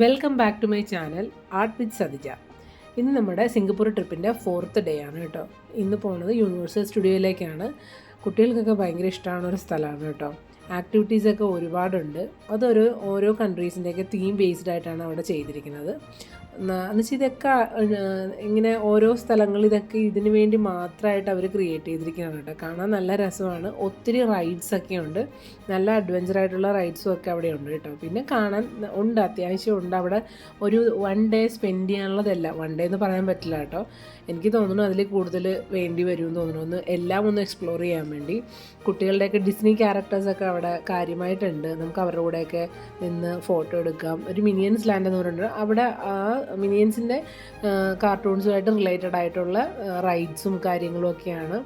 Welcome back to my channel art with Sathija. ഇന്ന് നമ്മുടെ Singapore ട്രിപ്പിൻ്റെ 4th day ആണ് കേട്ടോ. ഇന്ന് പോകുന്നത് യൂണിവേഴ്സൽ സ്റ്റുഡിയോയിലേക്കാണ്. കുട്ടികൾക്കൊക്കെ ഭയങ്കര ഇഷ്ടമാണ് ഒരു സ്ഥലമാണ് കേട്ടോ. ആക്ടിവിറ്റീസൊക്കെ ഒരുപാടുണ്ട്. ഓരോ കൺട്രീസിൻ്റെയൊക്കെ തീം ബേസ്ഡ് ആയിട്ടാണ് അവിടെ ചെയ്തിരിക്കുന്നത്. എന്നുവെച്ചാൽ ഇതൊക്കെ ഇങ്ങനെ ഓരോ സ്ഥലങ്ങളിൽ ഇതൊക്കെ ഇതിനു വേണ്ടി മാത്രമായിട്ട് അവർ ക്രിയേറ്റ് ചെയ്തിരിക്കുന്നതാണ് കേട്ടോ. കാണാൻ നല്ല രസമാണ്. ഒത്തിരി റൈഡ്സൊക്കെ ഉണ്ട്. നല്ല അഡ്വഞ്ചറായിട്ടുള്ള റൈഡ്സും ഒക്കെ അവിടെ ഉണ്ട് കേട്ടോ. പിന്നെ കാണാൻ ഉണ്ട്, അത്യാവശ്യം ഉണ്ട്. അവിടെ ഒരു 1 ഡേ സ്പെൻഡ് ചെയ്യാനുള്ളതല്ല, 1 ഡേ എന്ന് പറയാൻ പറ്റില്ല കേട്ടോ. എനിക്ക് തോന്നുന്നു അതിൽ കൂടുതൽ വേണ്ടി വരുമെന്ന് തോന്നുന്നു. എല്ലാം ഒന്ന് എക്സ്പ്ലോർ ചെയ്യാൻ വേണ്ടി. കുട്ടികളുടെയൊക്കെ ഡിസ്നി ക്യാരക്ടേഴ്സൊക്കെ അവിടെ കാര്യമായിട്ടുണ്ട്. നമുക്ക് അവരുടെ കൂടെയൊക്കെ നിന്ന് ഫോട്ടോ എടുക്കാം. ഒരു മിനിയൻസ് ലാൻഡ് എന്ന് പറയുന്നത്, അവിടെ ആ മിനിയൻസിൻ്റെ കാർട്ടൂൺസുമായിട്ട് റിലേറ്റഡ് ആയിട്ടുള്ള റൈഡ്സും കാര്യങ്ങളും ഒക്കെയാണ്.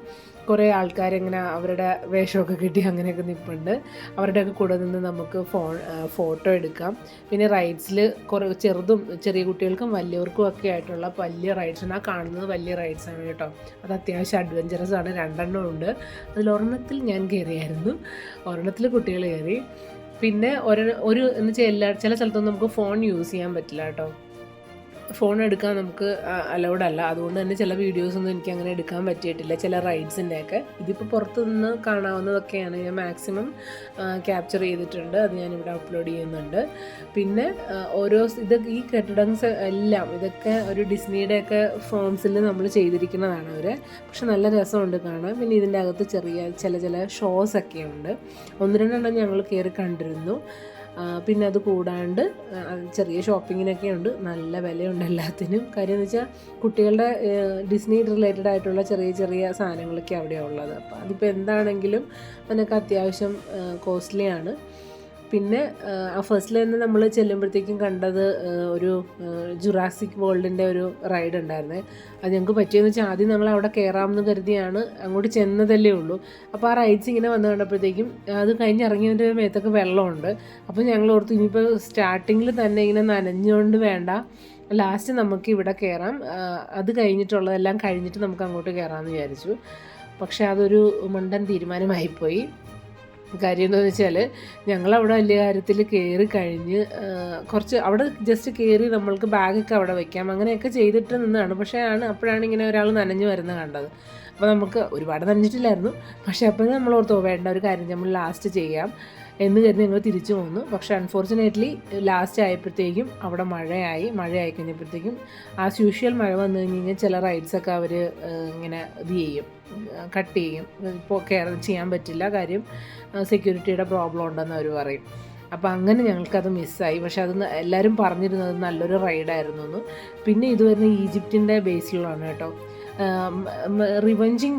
കുറേ ആൾക്കാരിങ്ങനെ അവരുടെ വേഷമൊക്കെ കിട്ടി അങ്ങനെയൊക്കെ നിൽപ്പുണ്ട്. അവരുടെയൊക്കെ കൂടെ നിന്ന് നമുക്ക് ഫോട്ടോ എടുക്കാം. പിന്നെ റൈഡ്സിൽ ചെറിയ കുട്ടികൾക്കും വലിയവർക്കും ഒക്കെ ആയിട്ടുള്ള വലിയ റൈഡ്സാണ്. ആ കാണുന്നത് വലിയ റൈഡ്സാണ് കേട്ടോ. അത് അത്യാവശ്യം അഡ്വഞ്ചറസ് ആണ്. 2 ഉണ്ട്. അതിലൊരെണ്ണത്തിൽ ഞാൻ കയറിയായിരുന്നു. ഒരെണ്ണത്തിൽ കുട്ടികൾ കയറി. പിന്നെ എന്ന് വെച്ചാൽ ചില സ്ഥലത്തൊന്നും നമുക്ക് ഫോൺ യൂസ് ചെയ്യാൻ പറ്റില്ല കേട്ടോ. ഫോൺ എടുക്കാൻ നമുക്ക് അലൗഡ് അല്ല. അതുകൊണ്ട് തന്നെ ചില വീഡിയോസൊന്നും എനിക്ക് അങ്ങനെ എടുക്കാൻ പറ്റിയിട്ടില്ല, ചില റൈഡ്സിൻ്റെയൊക്കെ. ഇതിപ്പോൾ പുറത്തു നിന്ന് കാണാവുന്നതൊക്കെയാണ്. ഞാൻ മാക്സിമം ക്യാപ്ചർ ചെയ്തിട്ടുണ്ട്. അത് ഞാനിവിടെ അപ്ലോഡ് ചെയ്യുന്നുണ്ട്. പിന്നെ ഈ കെട്ടിടങ്ങൾ എല്ലാം ഇതൊക്കെ ഒരു ഡിസ്നിയുടെയൊക്കെ ഫോംസിൽ നമ്മൾ ചെയ്തിരിക്കുന്നതാണ് അവർ. പക്ഷെ നല്ല രസമുണ്ട് കാണാൻ. പിന്നെ ഇതിൻ്റെ അകത്ത് ചില ഷോസൊക്കെ ഉണ്ട്. 1-2 ഞങ്ങൾ കയറി കണ്ടിരുന്നു. പിന്നെ അത് കൂടാണ്ട് ചെറിയ ഷോപ്പിങ്ങിനൊക്കെ ഉണ്ട്. നല്ല വിലയുണ്ട് എല്ലാത്തിനും. കാര്യം എന്ന് വെച്ചാൽ കുട്ടികളുടെ ഡിസ്നി റിലേറ്റഡ് ആയിട്ടുള്ള ചെറിയ സാധനങ്ങളൊക്കെ അവിടെയാണ് ഉള്ളത്. അപ്പോൾ അതിപ്പോൾ എന്താണെങ്കിലും അതിനൊക്കെ അത്യാവശ്യം കോസ്റ്റ്ലിയാണ്. പിന്നെ ഫസ്റ്റിൽ തന്നെ നമ്മൾ ചെല്ലുമ്പോഴത്തേക്കും കണ്ടത് ഒരു ജുറാസിക് വേൾഡിൻ്റെ ഒരു റൈഡ് ഉണ്ടായിരുന്നേ. അത് ഞങ്ങൾക്ക് പറ്റിയെന്ന് വെച്ചാൽ ആദ്യം നമ്മൾ അവിടെ കയറാമെന്ന് കരുതിയാണ് അങ്ങോട്ട് ചെന്നതല്ലേ ഉള്ളൂ. അപ്പോൾ ആ റൈഡ്സ് ഇങ്ങനെ വന്ന് കണ്ടപ്പോഴത്തേക്കും അത് കഴിഞ്ഞിറങ്ങിയതിൻ്റെ മേത്തൊക്കെ വെള്ളമുണ്ട്. അപ്പോൾ ഞങ്ങൾ ഓർത്തു ഇനിയിപ്പോൾ സ്റ്റാർട്ടിങ്ങിൽ തന്നെ ഇങ്ങനെ നനഞ്ഞുകൊണ്ട് വേണ്ട, ലാസ്റ്റ് നമുക്ക് ഇവിടെ കയറാം, അത് കഴിഞ്ഞിട്ടുള്ളതെല്ലാം കഴിഞ്ഞിട്ട് നമുക്ക് അങ്ങോട്ട് കയറാമെന്ന് വിചാരിച്ചു. പക്ഷേ അതൊരു മണ്ടൻ തീരുമാനമായിപ്പോയി. കാര്യം എന്താണെന്ന് വെച്ചാൽ ഞങ്ങളവിടെ വലിയ കാര്യത്തിൽ കയറി കഴിഞ്ഞ് കുറച്ച് അവിടെ ജസ്റ്റ് കയറി നമ്മൾക്ക് ബാഗൊക്കെ അവിടെ വയ്ക്കാം അങ്ങനെയൊക്കെ ചെയ്തിട്ട് നിന്നാണ്. പക്ഷേ അപ്പോഴാണ് ഇങ്ങനെ ഒരാൾ നനഞ്ഞു വരുന്നത് കണ്ടത്. അപ്പോൾ നമുക്ക് ഒരുപാട് നനഞ്ഞിട്ടില്ലായിരുന്നു. പക്ഷേ അപ്പോൾ നമ്മൾ ഓർത്തോ വേണ്ട, ഒരു കാര്യം നമ്മൾ ലാസ്റ്റ് ചെയ്യാം എന്ന് കരുതി ഞങ്ങൾ തിരിച്ചു പോന്നു. പക്ഷേ അൺഫോർച്ചുനേറ്റ്ലി ലാസ്റ്റ് ആയപ്പോഴത്തേക്കും അവിടെ മഴയായി കഴിഞ്ഞപ്പോഴത്തേക്കും ആസ് യൂഷ്വൽ മഴ വന്നു കഴിഞ്ഞാൽ ചില റൈഡ്സൊക്കെ അവർ ഇങ്ങനെ കട്ട് ചെയ്യും. ഇപ്പോൾ കെയർ ചെയ്യാൻ പറ്റില്ല, കാര്യം സെക്യൂരിറ്റിയുടെ പ്രോബ്ലം ഉണ്ടെന്ന് അവർ പറയും. അപ്പോൾ അങ്ങനെ ഞങ്ങൾക്കത് മിസ്സായി. പക്ഷെ അത് എല്ലാവരും പറഞ്ഞിരുന്നത് നല്ലൊരു റൈഡായിരുന്നു എന്ന്. പിന്നെ ഇത് വരുന്ന ഈജിപ്തിൻ്റെ ബേസിലുള്ളതാണ് കേട്ടോ. റിവഞ്ചിങ്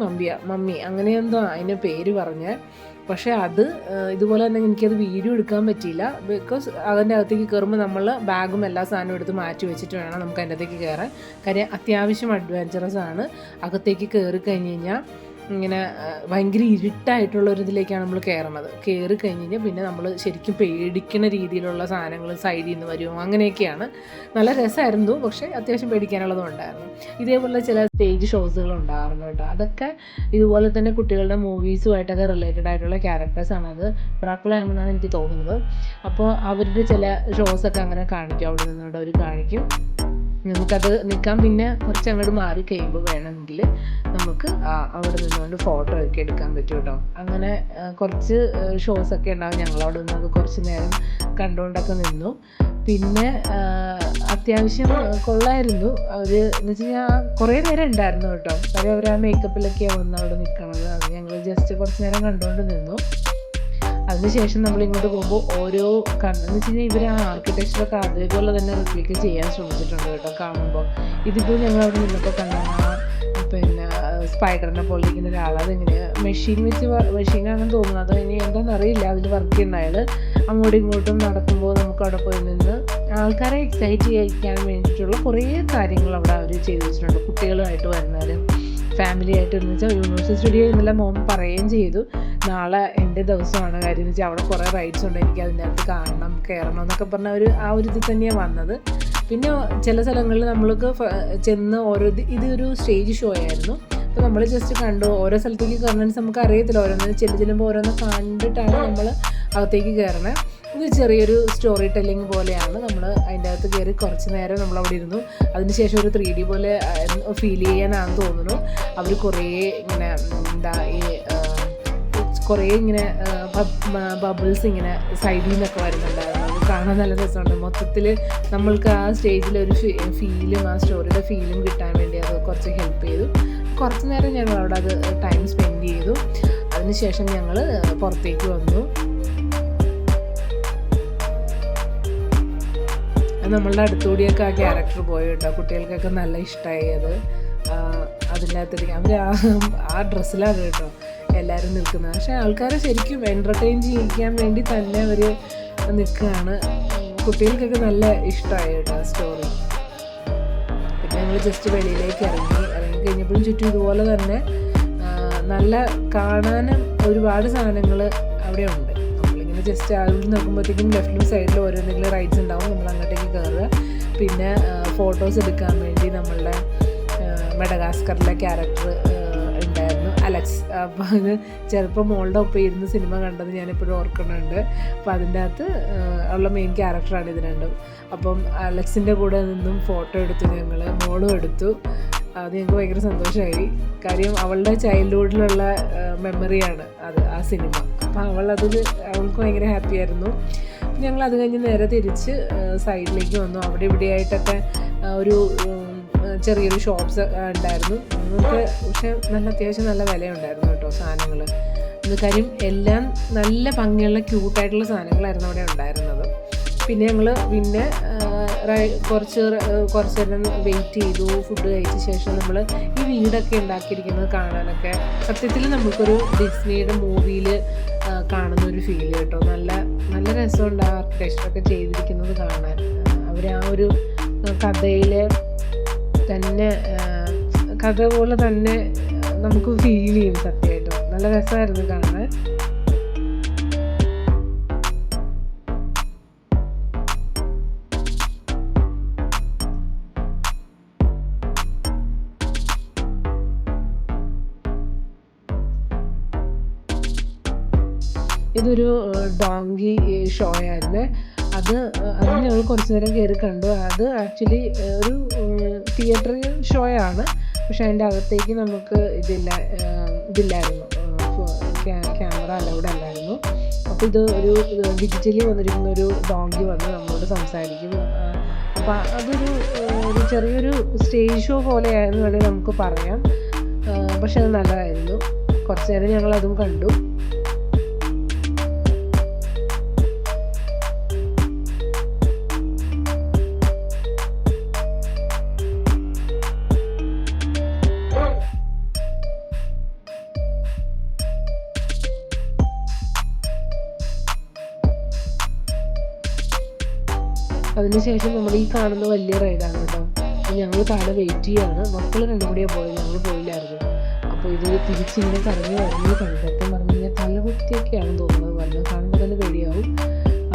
മമ്മി അങ്ങനെയെന്തോ അതിൻ്റെ പേര് പറഞ്ഞ്. പക്ഷേ അത് ഇതുപോലെ തന്നെ എനിക്കത് വീഡിയോ എടുക്കാൻ പറ്റിയില്ല. ബിക്കോസ് അതിൻ്റെ അകത്തേക്ക് കയറുമ്പോൾ നമ്മൾ ബാഗും എല്ലാ സാധനവും എടുത്ത് മാറ്റി വെച്ചിട്ട് വേണം നമുക്ക് അതിൻ്റെ അകത്തേക്ക് കയറാൻ. കാര്യം അത്യാവശ്യം അഡ്വഞ്ചറസ് ആണ്. അകത്തേക്ക് കയറി കഴിഞ്ഞ് കഴിഞ്ഞാൽ ഇങ്ങനെ ഭയങ്കര ഇരുട്ടായിട്ടുള്ളൊരിതിലേക്കാണ് നമ്മൾ കയറി കഴിഞ്ഞ് കഴിഞ്ഞാൽ പിന്നെ നമ്മൾ ശരിക്കും പേടിക്കുന്ന രീതിയിലുള്ള സാധനങ്ങൾ സൈഡിൽ നിന്ന് വരുമോ അങ്ങനെയൊക്കെയാണ്. നല്ല രസമായിരുന്നു. പക്ഷേ അത്യാവശ്യം പേടിക്കാനുള്ളതും ഉണ്ടായിരുന്നു. ഇതേപോലെ ചില സ്റ്റേജ് ഷോസുകൾ ഉണ്ടാകാറുണ്ട് കേട്ടോ. അതൊക്കെ ഇതുപോലെ തന്നെ കുട്ടികളുടെ മൂവീസുമായിട്ടൊക്കെ റിലേറ്റഡ് ആയിട്ടുള്ള ക്യാരക്ടേഴ്സാണ്. അത് പ്രാക്കളാണെന്നാണ് എനിക്ക് തോന്നുന്നത്. അപ്പോൾ അവരുടെ ചില ഷോസൊക്കെ അങ്ങനെ കാണിക്കും. അവിടെ നിന്നുകൊണ്ട് അവർ കാണിക്കും. നമുക്കത് നിൽക്കാം. പിന്നെ കുറച്ച് അങ്ങോട്ട് മാറി കഴിയുമ്പോൾ വേണമെങ്കിൽ നമുക്ക് അവിടെ നിന്നുകൊണ്ട് ഫോട്ടോ ഒക്കെ എടുക്കാൻ പറ്റും കേട്ടോ. അങ്ങനെ കുറച്ച് ഷോസൊക്കെ ഉണ്ടാവും. ഞങ്ങളവിടെ നിന്നൊക്കെ കുറച്ച് നേരം കണ്ടുകൊണ്ടൊക്കെ നിന്നു. പിന്നെ അത്യാവശ്യം കൊള്ളായിരുന്നു. അവർ എന്ന് വെച്ച് കഴിഞ്ഞാൽ കുറേ നേരം ഉണ്ടായിരുന്നു കേട്ടോ. കാര്യം അവർ ആ മേക്കപ്പിലൊക്കെയാണ് വന്ന് അവിടെ നിൽക്കണത്. അത് ഞങ്ങൾ ജസ്റ്റ് കുറച്ച് നേരം കണ്ടുകൊണ്ട് നിന്നു. അതിനുശേഷം നമ്മളിങ്ങോട്ട് പോകുമ്പോൾ എന്ന് വെച്ച് കഴിഞ്ഞാൽ ഇവർ ആ ആർക്കിടെക്ചറൊക്കെ അതേപോലെ തന്നെ റിപ്ലിക്ക ചെയ്യാൻ ശ്രമിച്ചിട്ടുണ്ട് കേട്ടോ. കാണുമ്പോൾ ഇതിപ്പോൾ ഞങ്ങൾ അവിടെ നിന്നപ്പോൾ കണ്ടാൽ പിന്നെ സ്പൈഡറിനെ പോലെ ഇരിക്കുന്ന ഒരാൾ, അതെങ്ങനെയാണ് മെഷീനാണെന്ന് തോന്നുന്നു. അത് ഇനി എന്താണെന്നറിയില്ല. അതിൽ വർക്ക് ചെയ്യുന്ന അയാൾ അങ്ങോട്ടും ഇങ്ങോട്ടും നടക്കുമ്പോൾ നമുക്ക് അവിടെ പോയി നിന്ന് ആൾക്കാരെ എക്സൈറ്റ് ചെയ്യിക്കാൻ വേണ്ടിയിട്ടുള്ള കുറേ കാര്യങ്ങൾ അവിടെ അവർ ചെയ്തു വെച്ചിട്ടുണ്ട്. കുട്ടികളുമായിട്ട് വരുന്നവരും ഫാമിലി ആയിട്ട് എന്ന് വെച്ചാൽ യൂണിവേഴ്സൽ സ്റ്റുഡിയോ ഇന്നലെ മോൻ പറയുകയും ചെയ്തു നാളെ എൻ്റെ ദിവസമാണ്. കാര്യം എന്ന് വെച്ചാൽ അവിടെ കുറേ റൈഡ്സ് ഉണ്ട്, എനിക്ക് അതിൻ്റെ അകത്ത് കാണണം കയറണം എന്നൊക്കെ പറഞ്ഞ ആ ഒരു ഇതിൽ തന്നെയാണ് വന്നത്. പിന്നെ ചില സ്ഥലങ്ങളിൽ നമ്മൾക്ക് ചെന്ന് ഇതൊരു സ്റ്റേജ് ഷോ ആയിരുന്നു. അപ്പോൾ നമ്മൾ ജസ്റ്റ് കണ്ടു. ഓരോ സ്ഥലത്തേക്ക് കയറണമെന്ന് നമുക്ക് അറിയത്തില്ല. ചെല്ലുമ്പോൾ ഓരോന്ന് കണ്ടിട്ടാണ് നമ്മൾ അകത്തേക്ക് കയറണേ. ഇത് ചെറിയൊരു സ്റ്റോറി ടെല്ലിങ് പോലെയാണ്. നമ്മൾ അതിൻ്റെ അകത്ത് കയറി കുറച്ച് നേരം നമ്മളവിടെ ഇരുന്നു. അതിനുശേഷം ഒരു 3D പോലെ ഫീൽ ചെയ്യാനാണെന്ന് തോന്നുന്നു. അവർ കുറേ ഇങ്ങനെ എന്താ ഈ കുറേ ഇങ്ങനെ ബബിൾസ് ഇങ്ങനെ സൈഡിൽ നിന്നൊക്കെ വരുന്നുണ്ടായിരുന്നു. അത് കാണാൻ നല്ല രസമുണ്ട്. മൊത്തത്തിൽ നമ്മൾക്ക് ആ സ്റ്റേജിലൊരു ഫീലും ആ സ്റ്റോറിയുടെ ഫീലും കിട്ടാൻ വേണ്ടി അത് കുറച്ച് ഹെൽപ്പ് ചെയ്തു. കുറച്ച് നേരം ഞങ്ങൾ അവിടെ അത് ടൈം സ്പെൻഡ് ചെയ്തു. അതിനുശേഷം ഞങ്ങൾ പുറത്തേക്ക് വന്നു. നമ്മളുടെ അടുത്തുകൂടിയൊക്കെ ആ ക്യാരക്ടർ പോയി കേട്ടോ. കുട്ടികൾക്കൊക്കെ നല്ല ഇഷ്ടമായി അത്. അതിൻ്റെ അകത്തേക്ക് അവർ ആ ഡ്രസ്സിലാണ് കേട്ടോ എല്ലാവരും നിൽക്കുന്നത്. പക്ഷേ ആൾക്കാരെ ശരിക്കും എൻ്റർടൈൻ ചെയ്യിക്കാൻ വേണ്ടി തന്നെ അവർ നിൽക്കുകയാണ്. കുട്ടികൾക്കൊക്കെ നല്ല ഇഷ്ടമായി കേട്ടോ സ്റ്റോറി. പിന്നെ ഞങ്ങൾ ജസ്റ്റ് വെളിയിലേക്ക് ഇറങ്ങി കഴിഞ്ഞപ്പോഴും ചുറ്റും ഇതുപോലെ തന്നെ നല്ല കാണാനും ഒരുപാട് സാധനങ്ങൾ അവിടെ ഉണ്ട്. നമ്മളിങ്ങനെ ജസ്റ്റ് അവിടെ നോക്കുമ്പോഴത്തേക്കും ലെഫ്റ്റിലും സൈഡിലും ഓരോന്തെങ്കിലും റൈഡ്സ് ഉണ്ടാവും. നമ്മൾ അങ്ങോട്ടേക്ക് കയറുക. പിന്നെ ഫോട്ടോസ് എടുക്കാൻ വേണ്ടി നമ്മളുടെ മെഡഗാസ്കറിലെ ക്യാരക്ടർ ഉണ്ടായിരുന്നു, അലക്സ്. അപ്പോൾ അത് ചെറുപ്പം മോളുടെ ഒപ്പം ഇരുന്ന് സിനിമ കണ്ടത് ഞാനിപ്പോഴും ഓർക്കുന്നുണ്ട്. അപ്പോൾ അതിൻ്റെ അകത്ത് ഉള്ള മെയിൻ ക്യാരക്ടറാണ് ഇത് രണ്ടും. അപ്പം അലക്സിൻ്റെ കൂടെ നിന്നും ഫോട്ടോ എടുത്തു ഞങ്ങൾ, മോളും എടുത്തു. അത് ഞങ്ങൾക്ക് ഭയങ്കര സന്തോഷമായി. കാര്യം അവളുടെ ചൈൽഡ്ഹുഡിലുള്ള മെമ്മറിയാണ് അത്, ആ സിനിമ. അപ്പോൾ അവൾക്ക് ഭയങ്കര ഹാപ്പി ആയിരുന്നു. ഞങ്ങൾ അത് കഴിഞ്ഞ് നേരെ തിരിച്ച് സൈഡിലേക്ക് വന്നു. അവിടെ ഇവിടെയായിട്ടൊക്കെ ഒരു ചെറിയൊരു ഷോപ്സ് ഉണ്ടായിരുന്നു നമുക്ക്. പക്ഷേ അത്യാവശ്യം നല്ല വിലയുണ്ടായിരുന്നു കേട്ടോ സാധനങ്ങൾ. കാര്യം എല്ലാം നല്ല ഭംഗിയുള്ള ക്യൂട്ടായിട്ടുള്ള സാധനങ്ങളായിരുന്നു അവിടെ ഉണ്ടായിരുന്നത്. പിന്നെ ഞങ്ങൾ കുറച്ച് നേരം വെയിറ്റ് ചെയ്തു. ഫുഡ് കഴിച്ച ശേഷം നമ്മൾ ഈ വീടൊക്കെ ഉണ്ടാക്കിയിരിക്കുന്നത് കാണാനൊക്കെ സത്യത്തിൽ നമുക്കൊരു ഡിസ്നിയുടെ മൂവിയിൽ കാണുന്ന ഒരു ഫീൽ കേട്ടോ. നല്ല നല്ല രസമുണ്ട് ആ ആർക്കിടെക്ചറൊക്കെ ചെയ്തിരിക്കുന്നത് കാണാൻ. അവർ ആ ഒരു കഥയിലെ തന്നെ കഥ പോലെ തന്നെ നമുക്ക് ഫീൽ ചെയ്യും സത്യമായിട്ടും. നല്ല രസമായിരുന്നു കാണാൻ. ഇതൊരു ഡോങ്കി ഷോ ആയിരുന്നു. അത് ഞങ്ങൾ കുറച്ച് നേരം കയറി കണ്ടു. അത് ആക്ച്വലി ഒരു തിയേറ്റർ ഷോ ആണ്. പക്ഷെ അതിൻ്റെ അകത്തേക്ക് നമുക്ക് ഇതില്ലായിരുന്നു, ക്യാമറ അലൗഡ് അല്ലായിരുന്നു. അപ്പോൾ ഇത് ഒരു ഡിജിറ്റലി വന്നിരിക്കുന്ന ഒരു ഡോങ്കി വന്ന് നമ്മളോട് സംസാരിക്കും. അപ്പോൾ അതൊരു ചെറിയൊരു സ്റ്റേജ് ഷോ പോലെയായിരുന്നു വേണമെങ്കിൽ നമുക്ക് പറയാം. പക്ഷെ അത് നല്ലതായിരുന്നു. കുറച്ച് നേരം ഞങ്ങളതും കണ്ടു. അതിനുശേഷം നമ്മൾ ഈ കാണുന്ന വലിയ റൈഡാണ് കേട്ടോ. ഞങ്ങൾ താഴെ വെയിറ്റ് ചെയ്യാണ്. മക്കൾ രണ്ടും കൂടിയാണ് പോയത്, ഞങ്ങൾ പോയില്ലായിരുന്നു. അപ്പോൾ ഇത് തിരിച്ചിങ്ങനെ കറങ്ങി കണ്ടപ്പോൾ പറഞ്ഞു കഴിഞ്ഞാൽ തലകുത്തിയൊക്കെയാണ് തോന്നുന്നത്. വല്ല കാണുമ്പോൾ തന്നെ പേടിയാവും.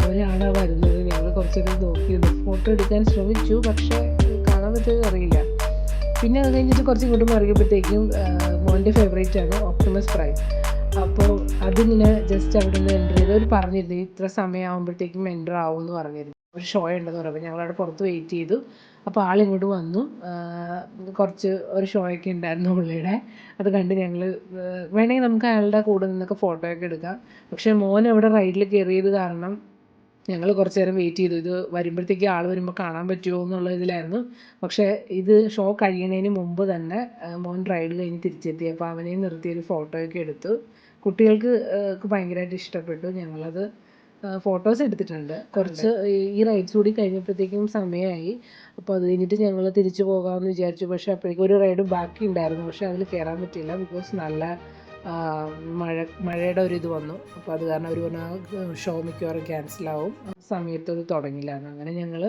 അവരാണ് വരുന്നത്. ഞങ്ങൾ കുറച്ചൊക്കെ നോക്കിയിരുന്നു, ഫോട്ടോ എടുക്കാൻ ശ്രമിച്ചു. പക്ഷേ കാണാൻ പറ്റുമെന്ന് അറിയില്ല. പിന്നെ അത് കഴിഞ്ഞിട്ട് കുറച്ച് ഇങ്ങോട്ട് മറിയുമ്പോഴത്തേക്കും മോൻ്റെ ഫേവറേറ്റ് ആണ് ഓപ്റ്റിമസ് പ്രൈം. അപ്പോൾ അതിങ്ങനെ ജസ്റ്റ് അവിടെ നിന്ന് എൻ്റർ ചെയ്ത് അവർ പറഞ്ഞിരുന്നു ഇത്ര സമയമാകുമ്പോഴത്തേക്കും എൻ്റർ ആവും എന്ന് പറഞ്ഞിരുന്നു. ഒരു ഷോ ഉണ്ടെന്ന് പറയുമ്പോൾ ഞങ്ങളവിടെ പുറത്ത് വെയിറ്റ് ചെയ്തു. അപ്പോൾ ആളിങ്ങോട്ട് വന്നു. ഒരു ഷോയൊക്കെ ഉണ്ടായിരുന്നു പുള്ളിയുടെ. അത് കണ്ട് ഞങ്ങൾ വേണമെങ്കിൽ നമുക്ക് അയാളുടെ കൂടെ നിന്നൊക്കെ ഫോട്ടോയൊക്കെ എടുക്കാം. പക്ഷേ മോൻ അവിടെ റൈഡിൽ കയറിയത് കാരണം ഞങ്ങൾ കുറച്ച് നേരം വെയിറ്റ് ചെയ്തു. ഇത് വരുമ്പോഴത്തേക്ക് ആൾ വരുമ്പോൾ കാണാൻ പറ്റുമോ എന്നുള്ള ഇതിലായിരുന്നു. പക്ഷേ ഇത് ഷോ കഴിയുന്നതിന് മുമ്പ് തന്നെ മോൻ റൈഡ് കഴിഞ്ഞ് തിരിച്ചെത്തി. അപ്പോൾ അവനെയും നിർത്തിയൊരു ഫോട്ടോയൊക്കെ എടുത്തു. കുട്ടികൾക്ക് ഭയങ്കരമായിട്ട് ഇഷ്ടപ്പെട്ടു. ഞങ്ങളത് ഫോട്ടോസ് എടുത്തിട്ടുണ്ട്. കുറച്ച് ഈ റൈഡ്സ് കൂടി കഴിഞ്ഞപ്പോഴത്തേക്കും സമയമായി. അപ്പോൾ അത് കഴിഞ്ഞിട്ട് ഞങ്ങൾ തിരിച്ചു പോകാമെന്ന് വിചാരിച്ചു. പക്ഷേ അപ്പോഴേക്കും ഒരു റൈഡ് ബാക്കി ഉണ്ടായിരുന്നു. പക്ഷേ അതിൽ കയറാൻ പറ്റിയില്ല. ബിക്കോസ് നല്ല മഴയുടെ ഒരു ഇത് വന്നു. അപ്പോൾ അത് കാരണം അവർ പറഞ്ഞാൽ ഷോ മിക്കവാറും ക്യാൻസലാവും, സമയത്ത് അത് തുടങ്ങില്ല. അങ്ങനെ ഞങ്ങൾ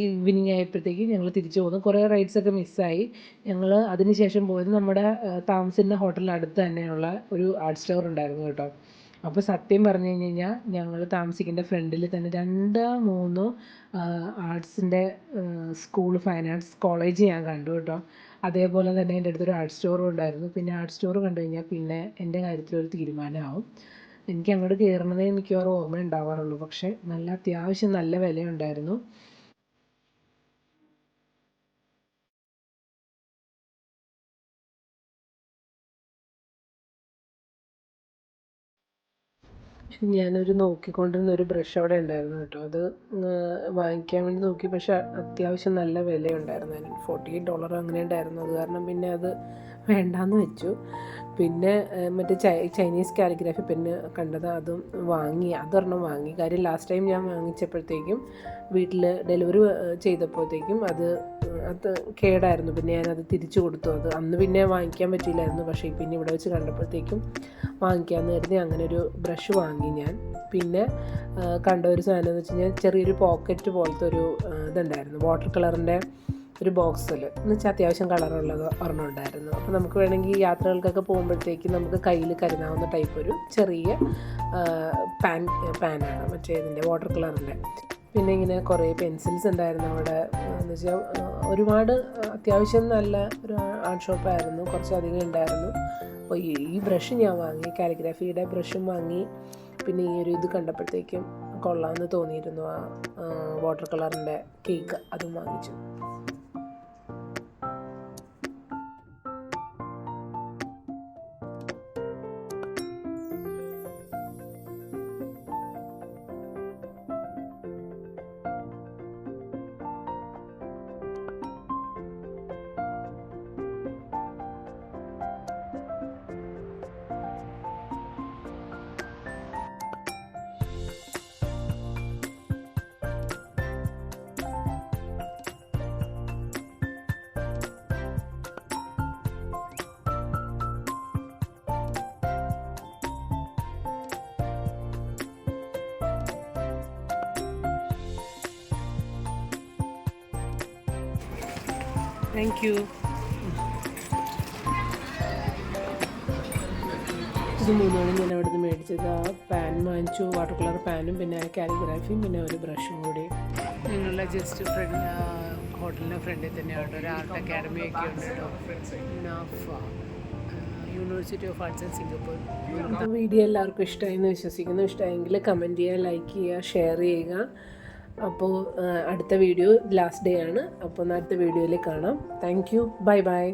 ഈവനിങ് ആയപ്പോഴത്തേക്ക് ഞങ്ങൾ തിരിച്ചു പോകുന്നു. കുറേ റൈഡ്സൊക്കെ മിസ്സായി. ഞങ്ങൾ അതിന് ശേഷം പോയത് നമ്മുടെ താമസിക്കുന്ന ഹോട്ടലിന് അടുത്ത് തന്നെയുള്ള ഒരു ആർട്ട് സ്റ്റോർ ഉണ്ടായിരുന്നു കേട്ടോ. അപ്പോൾ സത്യം പറഞ്ഞു കഴിഞ്ഞാൽ ഞങ്ങൾ താമസിക്കുന്ന ഫ്രണ്ടിൽ തന്നെ 2-3 ആർട്സിൻ്റെ സ്കൂൾ, ഫൈൻ ആർട്സ് കോളേജ് ഞാൻ കണ്ടു കേട്ടോ. അതേപോലെ തന്നെ എൻ്റെ അടുത്തൊരു ആർട്ട് സ്റ്റോറും ഉണ്ടായിരുന്നു. പിന്നെ ആർട്ട് സ്റ്റോർ കണ്ടു കഴിഞ്ഞാൽ പിന്നെ എൻ്റെ കാര്യത്തിലൊരു തീരുമാനമാവും. എനിക്ക് അങ്ങോട്ട് കയറണതേ മിക്കവാറും ഓർമ്മ ഉണ്ടാവാറുള്ളൂ. പക്ഷേ അത്യാവശ്യം നല്ല വിലയുണ്ടായിരുന്നു. ഞാനൊരു നോക്കിക്കൊണ്ടിരുന്ന ഒരു ബ്രഷ് അവിടെ ഉണ്ടായിരുന്നു കേട്ടോ. അത് വാങ്ങിക്കാൻ വേണ്ടി നോക്കി. പക്ഷെ അത്യാവശ്യം നല്ല വിലയുണ്ടായിരുന്നു അതിന്. $48 അങ്ങനെ ഉണ്ടായിരുന്നു. അത് കാരണം പിന്നെ അത് വേണ്ടാന്ന് വെച്ചു. പിന്നെ മറ്റേ ചൈനീസ് കാലിഗ്രാഫി പെന്ന് കണ്ടത്, അതും വാങ്ങി. അതൊരെണ്ണം വാങ്ങി. കാര്യം ലാസ്റ്റ് ടൈം ഞാൻ വാങ്ങിച്ചപ്പോഴത്തേക്കും വീട്ടിൽ ഡെലിവറി ചെയ്തപ്പോഴത്തേക്കും അത് കേടായിരുന്നു. പിന്നെ ഞാനത് തിരിച്ചു കൊടുത്തു. അത് അന്ന് പിന്നെ വാങ്ങിക്കാൻ പറ്റിയില്ലായിരുന്നു. പക്ഷേ പിന്നെ ഇവിടെ വെച്ച് കണ്ടപ്പോഴത്തേക്കും വാങ്ങിക്കാമെന്ന് കരുതി അങ്ങനെ ഒരു ബ്രഷ് വാങ്ങി ഞാൻ. പിന്നെ കണ്ട ഒരു സാധനം എന്ന് വെച്ച് കഴിഞ്ഞാൽ ചെറിയൊരു പോക്കറ്റ് പോലത്തെ ഒരു ഇതുണ്ടായിരുന്നു, വാട്ടർ കളറിൻ്റെ ഒരു ബോക്സിൽ എന്ന് വെച്ചാൽ അത്യാവശ്യം കളറുള്ളത് ഒരെണ്ണം ഉണ്ടായിരുന്നു. അപ്പോൾ നമുക്ക് വേണമെങ്കിൽ യാത്രകൾക്കൊക്കെ പോകുമ്പോഴത്തേക്കും നമുക്ക് കയ്യിൽ കരുതാവുന്ന ടൈപ്പ് ഒരു ചെറിയ പാനാണ് മറ്റേ ഇതിൻ്റെ വാട്ടർ കളറിൻ്റെ. പിന്നെ ഇങ്ങനെ കുറേ പെൻസിൽസ് ഉണ്ടായിരുന്നു അവിടെ. എന്ന് വെച്ചാൽ ഒരുപാട് അത്യാവശ്യം നല്ല ഒരു ആർട്ട് ഷോപ്പായിരുന്നു. കുറച്ചധികം ഉണ്ടായിരുന്നു. അപ്പോൾ ഈ ബ്രഷ് ഞാൻ വാങ്ങി, കാലിഗ്രാഫിയുടെ ബ്രഷും വാങ്ങി. പിന്നെ ഈ ഒരു ഇത് കണ്ടപ്പോഴത്തേക്കും കൊള്ളാമെന്ന് തോന്നിയിരുന്നു. ആ വാട്ടർ കളറിൻ്റെ കേക്ക് അതും വാങ്ങിച്ചു. Thank you. ഇത് മൂന്നാണ് ഞാൻ അവിടെ നിന്ന് മേടിച്ചത്. ആ പാൻ വാങ്ങിച്ചു, വാട്ടർ കളർ പാനും പിന്നെ കാലിഗ്രാഫിയും പിന്നെ ഒരു ബ്രഷും കൂടി. നിങ്ങളുടെ ജസ്റ്റ് ഫ്രണ്ട് ഹോട്ടലിൻ്റെ ഫ്രണ്ടിൽ തന്നെയാണ് ഒരു ആർട്ട് അക്കാഡമി ഒക്കെ ഉണ്ട് കേട്ടോ. NAFA, university of arts and Singapore. Video എല്ലാവർക്കും ഇഷ്ടമായി എന്ന് വിശ്വസിക്കുന്നു. ഇഷ്ടമായെങ്കിൽ കമൻറ്റ് ചെയ്യുക, ലൈക്ക് ചെയ്യുക, ഷെയർ ചെയ്യുക. അപ്പോൾ അടുത്ത വീഡിയോ ലാസ്റ്റ് ഡേ ആണ്. അപ്പോൾ അടുത്ത വീഡിയോയിൽ കാണാം. Thank you. Bye bye.